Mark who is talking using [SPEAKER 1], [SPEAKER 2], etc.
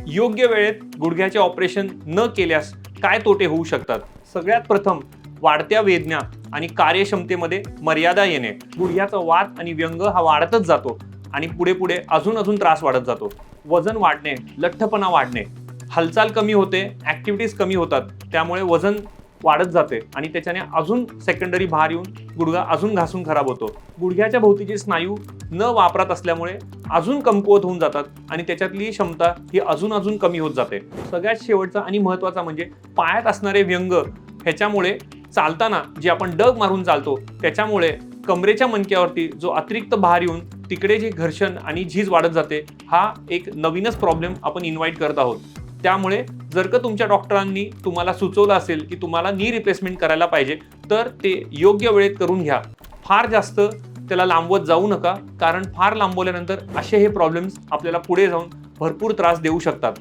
[SPEAKER 1] योग्य वेळेत गुडघ्याचे ऑपरेशन न केल्यास काय तोटे होऊ शकतात? सगळ्यात प्रथम वाढत्या वेदना आणि कार्यक्षमतेमध्ये मर्यादा येणे. गुडघ्याचा वात आणि व्यंग हा वाढतच जातो आणि पुढे पुढे अजून त्रास वाढत जातो. वजन वाढणे, लठ्ठपणा वाढणे, हालचाल कमी होते, ऍक्टिव्हिटीज कमी होतात, त्यामुळे वजन वाढत जाते आणि त्याच्याने अजून सेकंडरी भार येऊन गुडघा अजून घासून खराब होतो. गुडघ्याच्या भोवतीचे स्नायू न वापरत असल्यामुळे अजून कमकुवत होऊन जातात आणि त्याच्यातली क्षमता ही अजून कमी होत जाते. सगळ्यात शेवटचा आणि महत्त्वाचा म्हणजे पायात असणारे व्यंग, ह्याच्यामुळे चालताना जे आपण डग मारून चालतो त्याच्यामुळे कमरेच्या मणक्यावरती जो अतिरिक्त भार येऊन तिकडे जे घर्षण आणि झीज वाढत जाते, हा एक नवीनच प्रॉब्लेम आपण इन्व्हाइट करत आहोत. त्यामुळे जर का तुमच्या डॉक्टरांनी तुम्हाला सुचवलं असेल की तुम्हाला नी रिप्लेसमेंट करायला पाहिजे, तर ते योग्य वेळेत करून घ्या. फार जास्त त्याला लांबवत जाऊ नका, कारण फार लांबवल्यानंतर असे हे प्रॉब्लेम्स आपल्याला पुढे जाऊन भरपूर त्रास देऊ शकतात.